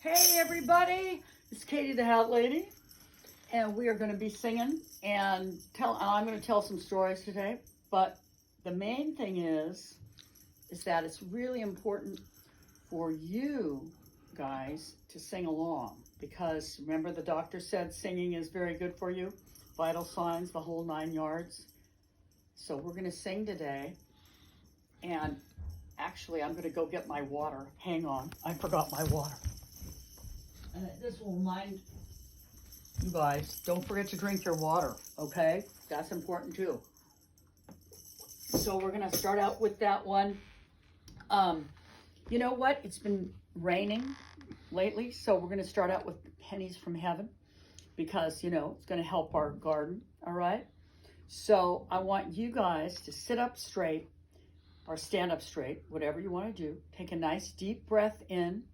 Hey everybody, it's Katy the Hat Lady, and we are going to be singing and I'm going to tell some stories today. But the main thing is that it's really important for you guys to sing along, because remember the doctor said singing is very good for you, vital signs, the whole 9 yards. So we're going to sing today, and actually I'm going to go get my water. Hang on, I forgot my water. And this will remind you guys, don't forget to drink your water, okay? That's important too. So we're gonna start out with that one. You know what? It's been raining lately, so we're gonna start out with Pennies from Heaven, because, you know, it's gonna help our garden, all right? So I want you guys to sit up straight or stand up straight, whatever you wanna do. Take a nice deep breath in.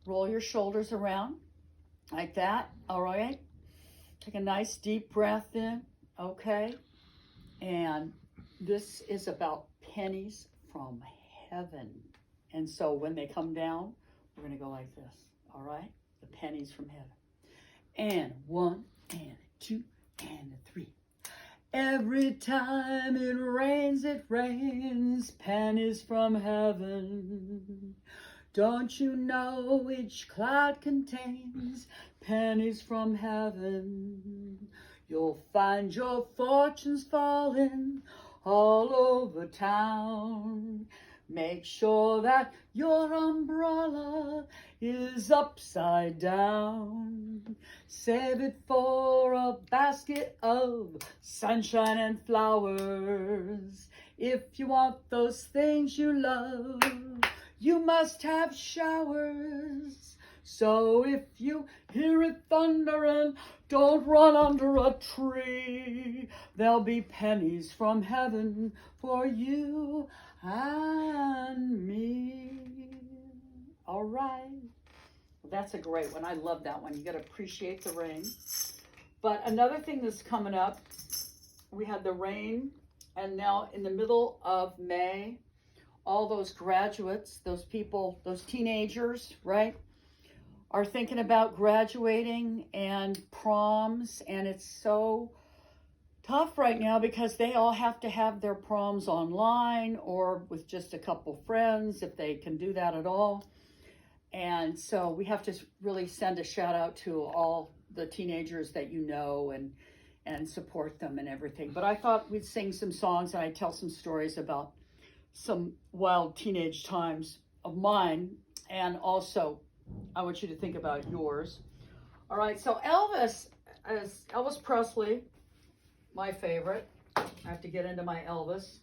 Roll your shoulders around like that, all right? Take a nice deep breath in, okay? And this is about pennies from heaven. And so when they come down, we're gonna go like this, all right? The pennies from heaven. And 1, and 2, and 3. Every time it rains, pennies from heaven. Don't you know each cloud contains pennies from heaven? You'll find your fortunes falling all over town. Make sure that your umbrella is upside down. Save it for a basket of sunshine and flowers. If you want those things you love, you must have showers. So if you hear it thundering, don't run under a tree. There'll be pennies from heaven for you and me. All right. Well, that's a great one. I love that one. You got to appreciate the rain. But another thing that's coming up, we had the rain, and now in the middle of May, all those graduates, those people, those teenagers, right, are thinking about graduating and proms, and it's so tough right now because they all have to have their proms online or with just a couple friends, if they can do that at all. And so we have to really send a shout out to all the teenagers that you know and support them and everything. But I thought we'd sing some songs and I'd tell some stories about some wild teenage times of mine, and also I want you to think about yours. All right, so Elvis Presley, my favorite. I have to get into my Elvis.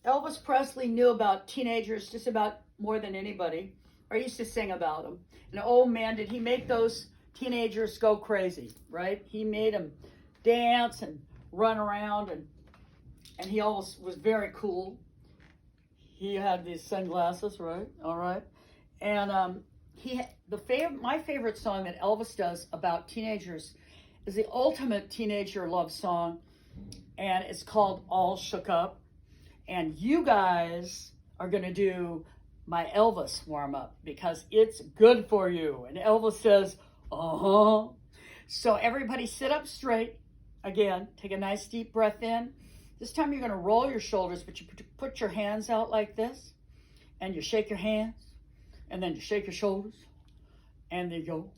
Elvis Presley knew about teenagers just about more than anybody, or used to sing about them. And oh man, did he make those teenagers go crazy, right? He made them dance and run around, and he always was very cool. He had these sunglasses, right? All right. And my favorite song that Elvis does about teenagers is the ultimate teenager love song, and it's called All Shook Up. And you guys are going to do my Elvis warm-up because it's good for you. And Elvis says, uh-huh. So everybody sit up straight. Again, take a nice deep breath in. This time you're going to roll your shoulders, but you put your hands out like this, and you shake your hands, and then you shake your shoulders, and then you go,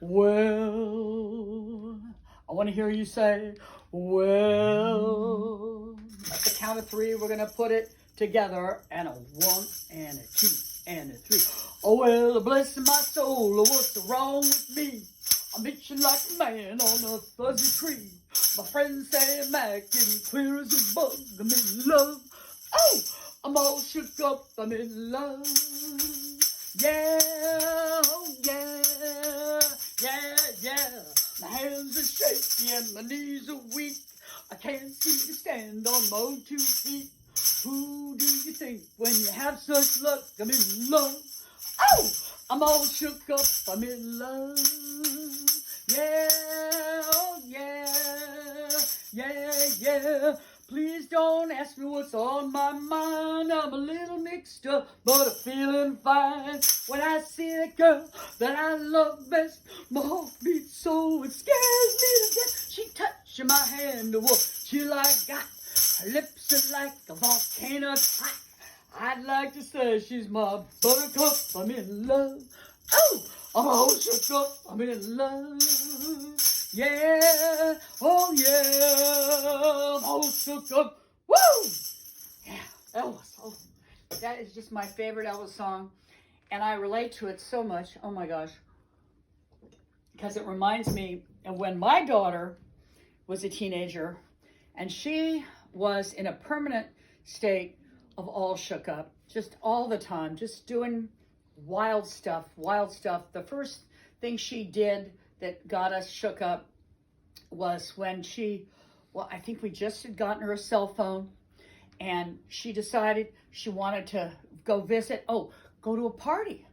well, I want to hear you say, well. At the count of 3, we're going to put it together, and a 1, and a 2, and a 3. Oh, well, bless my soul, what's wrong with me? I'm itching like a man on a fuzzy tree. My friends say I'm acting clear as a bug. I'm in love. Oh, I'm all shook up. I'm in love. Yeah, oh yeah, yeah, yeah. My hands are shaky and my knees are weak. I can't seem to stand on my own 2 feet. Who do you think when you have such luck? I'm in love. Oh, I'm all shook up. I'm in love. Yeah, oh yeah, yeah, yeah. Please don't ask me what's on my mind. I'm a little mixed up, but I'm feeling fine. When I see that girl that I love best, my heart beats so it scares me to death. She touching my hand, what till I got her lips are like a volcano hot. I'd like to say she's my buttercup. I'm in love. Oh, I'm all shook up. I'm in love. Yeah, oh yeah, I'm all shook up. Woo! Yeah, Elvis. Oh, that is just my favorite Elvis song. And I relate to it so much. Oh my gosh. Because it reminds me of when my daughter was a teenager and she was in a permanent state of all shook up, just all the time, just doing wild stuff. The first thing she did that got us shook up was when I think we just had gotten her a cell phone, and she decided she wanted to go to a party.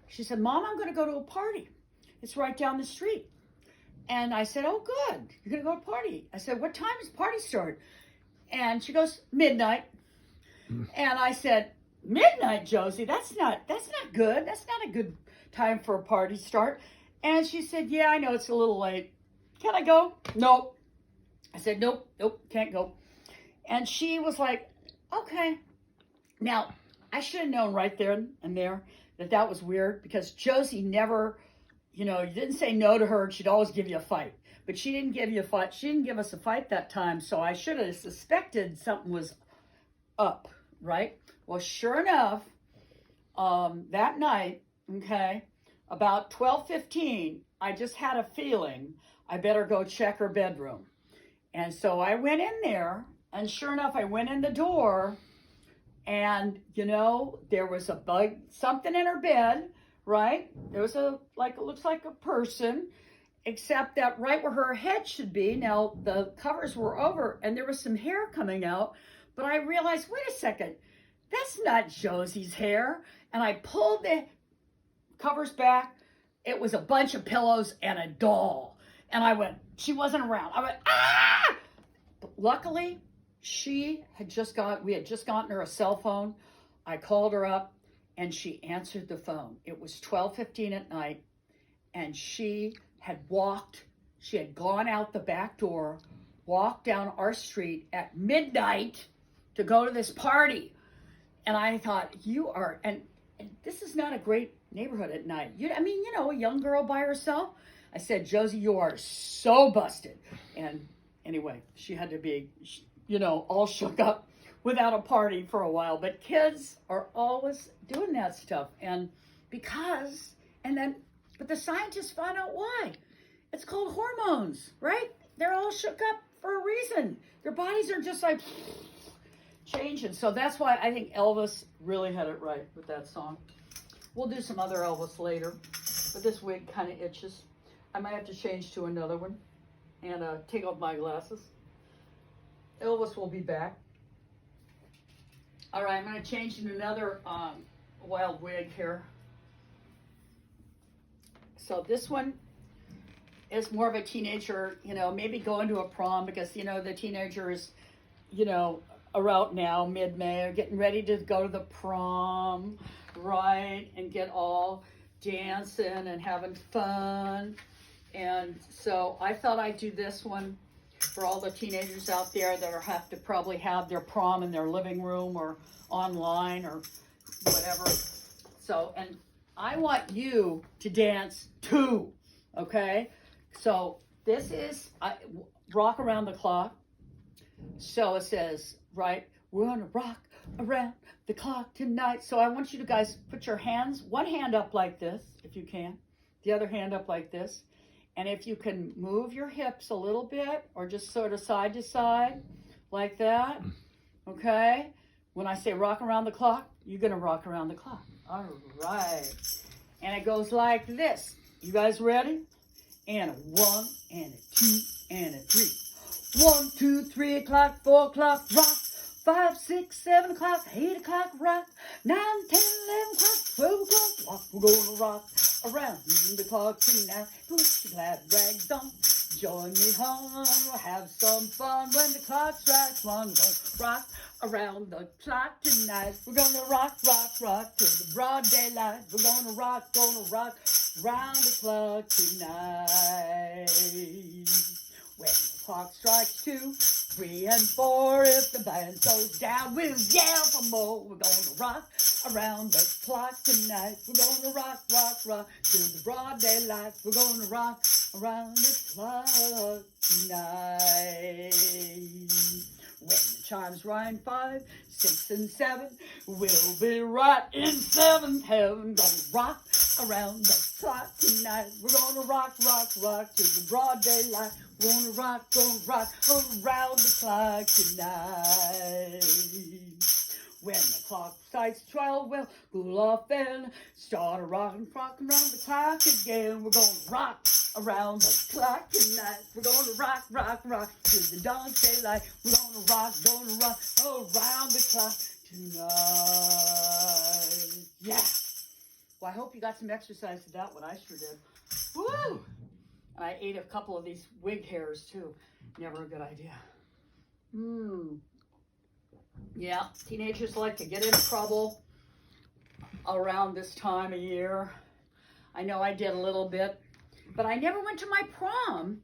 She said, Mom, I'm going to go to a party. It's right down the street. And I said, oh, good. You're going to go to a party. I said, what time does the party start? And she goes, midnight. And I said, midnight, Josie? That's not good. That's not a good time for a party start. And she said, yeah, I know it's a little late. Can I go? Nope. I said, nope, can't go. And she was like, okay. Now, I should have known right there and there that was weird, because Josie never, you didn't say no to her, and she'd always give you a fight. But she didn't give you a fight. She didn't give us a fight that time, so I should have suspected something was up, right? Well, sure enough, that night, okay, about 12:15, I just had a feeling I better go check her bedroom. And so I went in there, and sure enough, I went in the door, and, there was something in her bed, right? There was it looks like a person, except that right where her head should be, now the covers were over, and there was some hair coming out, but I realized, wait a second, that's not Josie's hair. And I pulled the covers back. It was a bunch of pillows and a doll. And I went, she wasn't around. I went, ah! But luckily, we had just gotten her a cell phone. I called her up, and she answered the phone. It was 12:15 at night, and she had gone out the back door, walked down our street at midnight to go to this party. And I thought, and this is not a great neighborhood at night. A young girl by herself. I said, Josie, you are so busted. And anyway, she had to be, all shook up without a party for a while. But kids are always doing that stuff. But the scientists found out why. It's called hormones, right? They're all shook up for a reason. Their bodies are just like changing. So that's why I think Elvis really had it right with that song. We'll do some other Elvis later, but this wig kind of itches. I might have to change to another one and take off my glasses. Elvis will be back. All right, I'm going to change into another wild wig here. So this one is more of a teenager, maybe going to a prom, because, the teenagers, are out now, mid-May, are getting ready to go to the prom, right, and get all dancing and having fun. And so I thought I'd do this one for all the teenagers out there that have to probably have their prom in their living room or online or whatever. So, and I want you to dance too, okay? So this is Rock Around the Clock. So it says, right, we're going to rock around the clock tonight. So I want you to guys put your hands, one hand up like this, if you can, the other hand up like this. And if you can move your hips a little bit, or just sort of side to side, like that, okay? When I say rock around the clock, you're going to rock around the clock. All right. And it goes like this. You guys ready? And a 1, and a 2, and a 3. 1, 2, 3 o'clock, 4 o'clock, rock. 5, 6, 7 o'clock, 8 o'clock, rock. 9, 10, 11 o'clock, 12 o'clock, rock. We're gonna rock around the clock tonight. Put your glad rags on, Join me home, we'll have some fun when the clock strikes one. We're gonna rock around the clock tonight. We're gonna rock, rock, rock till the broad daylight. We're gonna rock around the clock tonight. When the clock strikes 2, 3, and 4, if the band goes down, we'll yell for more. We're gonna rock around the clock tonight. We're gonna rock, rock, rock till the broad daylight. We're gonna rock around the clock tonight. When the chimes rhyme 5, 6, and 7, we'll be right in 7th heaven. Gonna rock around the clock tonight. We're gonna rock, rock, rock till the broad daylight. We're gonna rock around the clock tonight. When the clock strikes 12, we'll cool off and start a rockin' around the clock again. We're gonna rock around the clock tonight. We're gonna rock, rock, rock till the dawn daylight. We're gonna rock around the clock tonight. Yeah. Well, I hope you got some exercise to that one. I sure did. Woo! And I ate a couple of these wig hairs too. Never a good idea. Yeah, teenagers like to get in trouble around this time of year. I know I did a little bit, but I never went to my prom,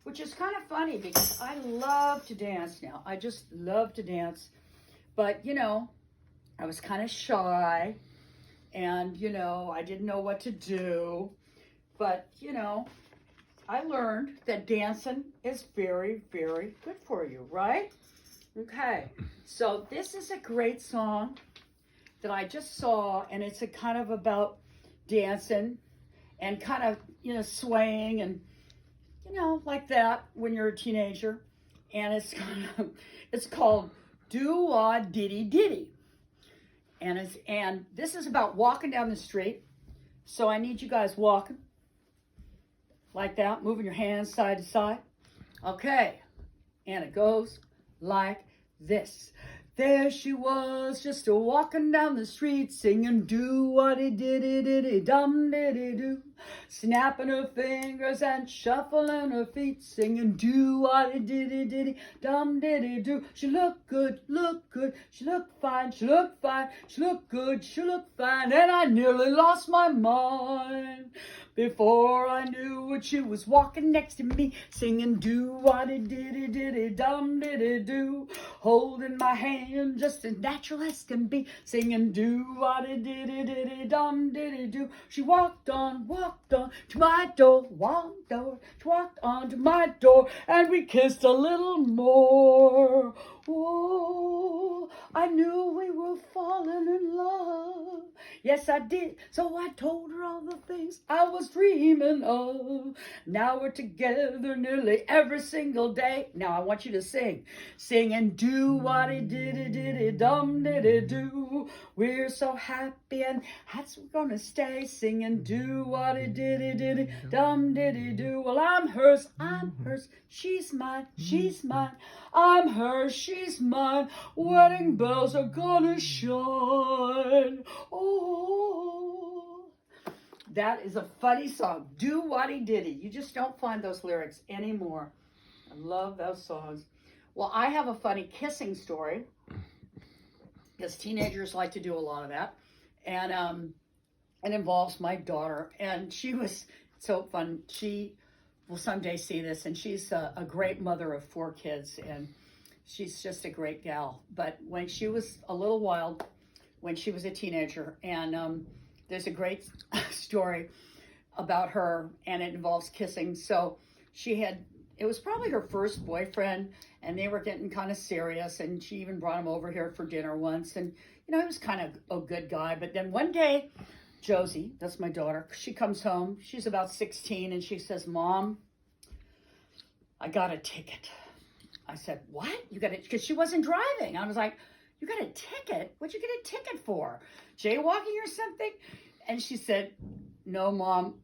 which is kind of funny because I love to dance now. I just love to dance. But, you know, I was kind of shy and, you know, I didn't know what to do. But, you know, I learned that dancing is very, very good for you, right? Okay, so this is a great song that I just saw, and it's a kind of about dancing and kind of, you know, swaying and, you know, like that when you're a teenager. And it's called Do-Wah-Diddy-Diddy. And this is about walking down the street. So I need you guys walking like that, moving your hands side to side. Okay, and it goes like this. There she was, just a walking down the street, singing do-wah-dee-diddy-diddy-dum-diddy-doo, snapping her fingers and shuffling her feet, singing do-wah-dee-diddy-diddy-dum-diddy-doo. She looked good, she looked fine, she looked fine, she looked good, she looked fine, and I nearly lost my mind. Before I knew it, she was walking next to me, singing do-wah-dee-diddy-diddy-dum-diddy-doo, holding my hand just as natural as can be, singing do-wah-dee-diddy-diddy-dum-diddy-doo. She walked on to my door, she walked on to my door, and we kissed a little more. Oh, I knew we were falling in love. Yes, I did. So I told her all the things I was dreaming of. Now we're together nearly every single day. Now I want you to sing. Singing do-wah-dee-diddy-diddy-dum-diddy-doo. We're so happy and that's where we're gonna stay. Singing do-wah-dee-diddy-diddy-dum-diddy-doo. Well, I'm hers, she's mine, I'm hers, she's mine. Wedding bells are gonna shine. Oh, that is a funny song. Do-wah-dee-diddy. You just don't find those lyrics anymore. I love those songs. Well, I have a funny kissing story because teenagers like to do a lot of that, and it involves my daughter, and she was so fun. She will someday see this, and she's a great mother of 4 kids, and she's just a great gal. But when she was a little wild, when she was a teenager, and there's a great story about her, and it involves kissing. So it was probably her first boyfriend, and they were getting kind of serious, and she even brought him over here for dinner once, and, you know, he was kind of a good guy. But then one day, Josie, that's my daughter, she comes home, she's about 16, and she says, Mom, I got a ticket. I said, what? You got it? Because she wasn't driving. I was like, you got a ticket? What'd you get a ticket for? Jaywalking or something? And she said, no, Mom,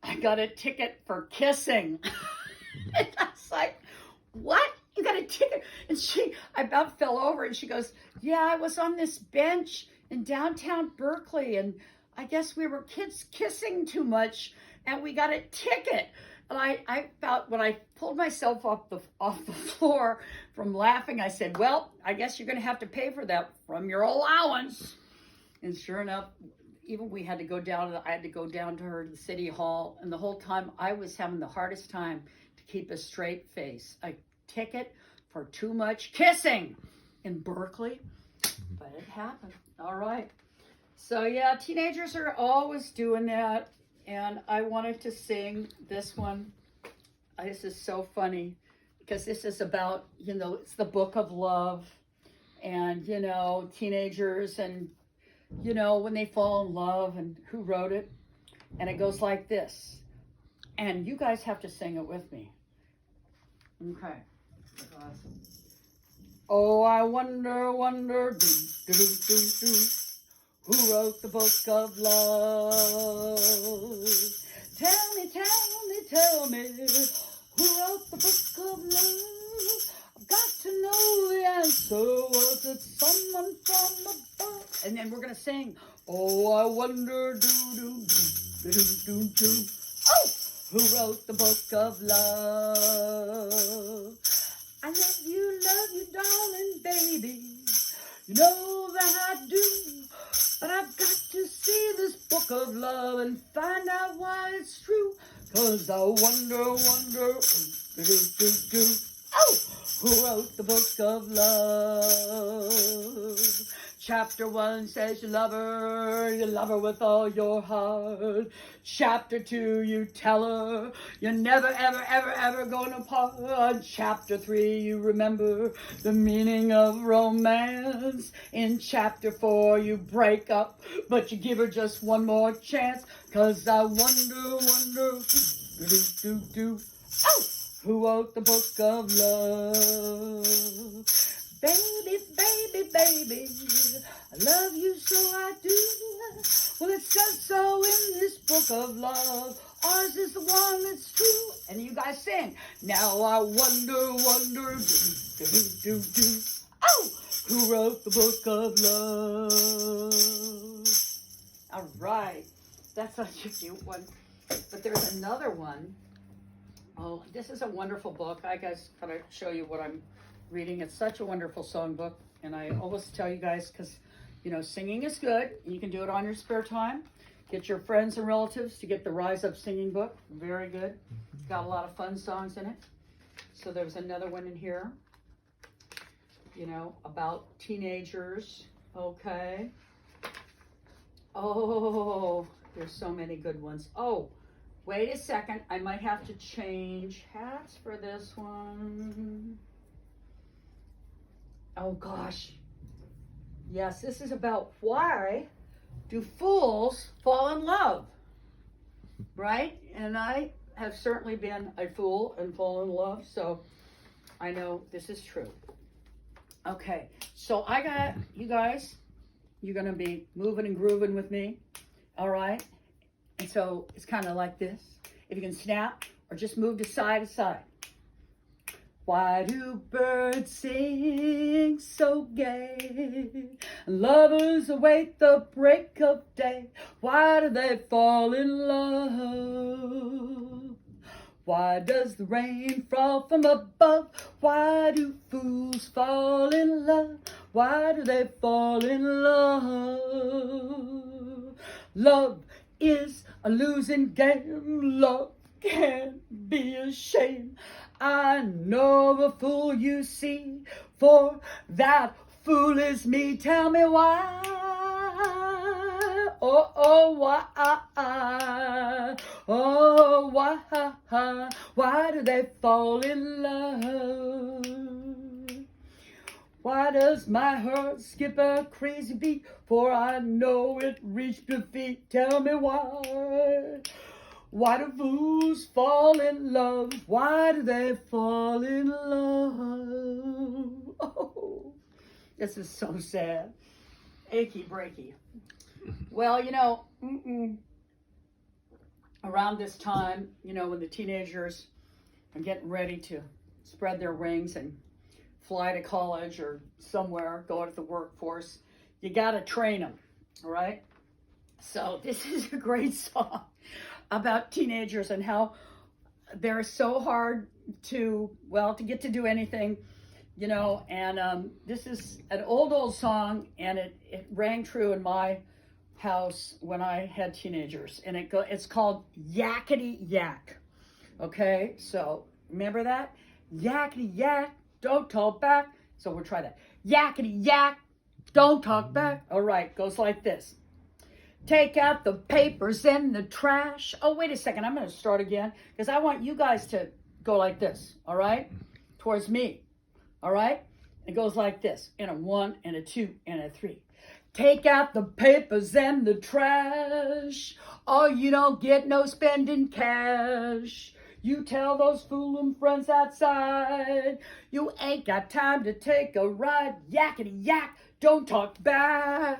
I got a ticket for kissing. And I was like, what? You got a ticket? And I about fell over, and she goes, yeah, I was on this bench in downtown Berkeley, and I guess we were kids kissing too much, and we got a ticket. And I felt when I pulled myself off the floor from laughing, I said, well, I guess you're going to have to pay for that from your allowance. And sure enough, even we had to go down, I had to go down to her to the city hall. And the whole time I was having the hardest time to keep a straight face. A ticket for too much kissing in Berkeley. But it happened. All right. So yeah, teenagers are always doing that. And I wanted to sing this one. This is so funny because this is about, you know, it's the book of love. And, you know, teenagers and, you know, when they fall in love and who wrote it. And it goes like this. And you guys have to sing it with me. Okay. Oh, I wonder, do, do, do, do. Who wrote the book of love? Tell me, who wrote the book of love? I've got to know the answer. Was it someone from above? And then we're going to sing, oh, I wonder, do, do, do, do, do. Oh, who wrote the book of love? I love you, darling baby. You know that I do. But I've got to see this book of love and find out why it's true. 'Cause I wonder, oh, who wrote the book of love? Chapter 1 says you love her with all your heart. Chapter 2, you tell her you're never, ever gonna part. Chapter 3, you remember the meaning of romance. In Chapter 4, you break up, but you give her just one more chance. 'Cause I wonder, oh, who wrote the book of love? Baby, I love you so I do. Well, it says so in this book of love. Ours is the one that's true. And you guys sing. Now I wonder, do. Oh, who wrote the book of love? All right. That's such a cute one. But there's another one. Oh, this is a wonderful book. I guess gotta show you what I'm reading. It's such a wonderful songbook, and I always tell you guys because, you know, singing is good. You can do it on your spare time. Get your friends and relatives to get the Rise Up Singing book. Very good. Got a lot of fun songs in it. So there's another one in here, you know, about teenagers. Okay. Oh, there's so many good ones. Oh, wait a second. I might have to change hats for this one. Oh gosh. Yes, this is about why do fools fall in love, right? And I have certainly been a fool and fallen in love, so I know this is true. Okay, so I got you guys. You're gonna be moving and grooving with me, all right? And so it's kind of like this. If you can snap or just move to side. Why do birds sing so gay? Lovers await the break of day. Why do they fall in love? Why does the rain fall from above? Why do fools fall in love? Why do they fall in love? Love is a losing game. Love can't be a shame. I know the fool you see, for that fool is me. Tell me why, why do they fall in love? Why does my heart skip a crazy beat, for I know it reached defeat? Tell me why. Why do fools fall in love? Why do they fall in love? Oh, this is so sad. Achy breaky. Well, you know, around this time, you know, when the teenagers are getting ready to spread their wings and fly to college or somewhere, go into the workforce, you got to train them, all right? So this is a great song about teenagers and how they're so hard to get to do anything, you know. And this is an old song, and it rang true in my house when I had teenagers, and it's called Yakety Yak. Okay, so remember that? Yakety yak, don't talk back. So we'll try that. Yakety yak, don't talk back. All right, goes like this. Take out the papers and the trash. Oh, wait a second. I'm going to start again because I want you guys to go like this. All right? Towards me. All right? It goes like this. In a 1 and a 2 and a 3. Take out the papers and the trash. Oh, you don't get no spending cash. You tell those foolin' friends outside you ain't got time to take a ride. Yakety yak, don't talk back.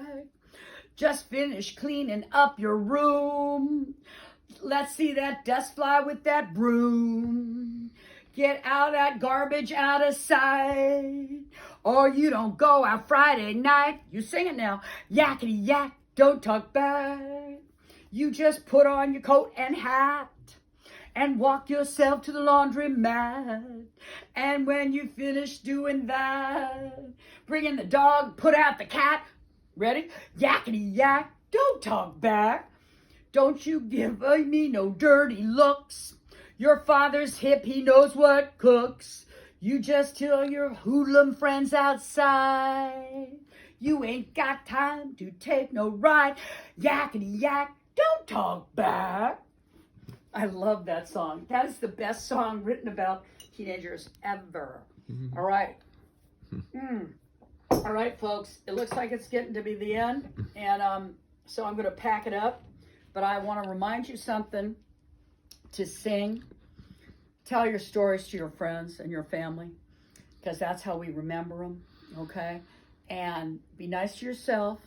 Just finish cleaning up your room. Let's see that dust fly with that broom. Get out that garbage out of sight. Or you don't go out Friday night. You sing it now. Yakety yak, don't talk back. You just put on your coat and hat and walk yourself to the laundromat. And when you finish doing that, bring in the dog, put out the cat. Ready? Yakety yak, don't talk back. Don't you give me no dirty looks. Your father's hip, he knows what cooks. You just tell your hoodlum friends outside you ain't got time to take no ride. Yakety yak, don't talk back. I love that song. That is the best song written about teenagers ever. Mm-hmm. All right. All right, folks. It looks like it's getting to be the end. And so I'm going to pack it up. But I want to remind you something. To sing. Tell your stories to your friends and your family. Because that's how we remember them. Okay? And be nice to yourself.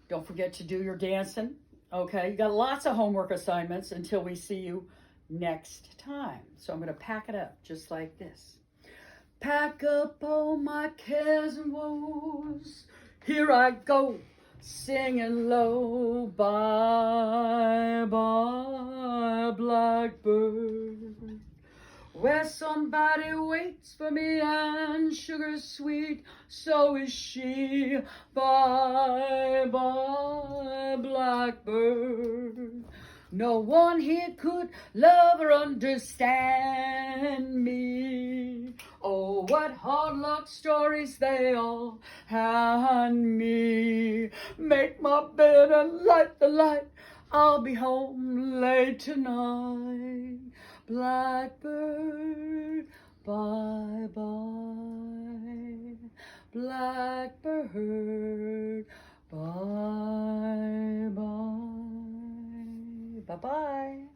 Don't forget to do your dancing. Okay? You got lots of homework assignments until we see you next time. So I'm going to pack it up just like this. Pack up all my cares and woes. Here I go, singing low. Bye, bye, blackbird. Where somebody waits for me and sugar's sweet, so is she. Bye, bye, blackbird. No one here could love or understand me. Oh, what hard luck stories they all hand me. Make my bed and light the light. I'll be home late tonight. Blackbird, bye-bye. Blackbird, bye-bye. Bye-bye.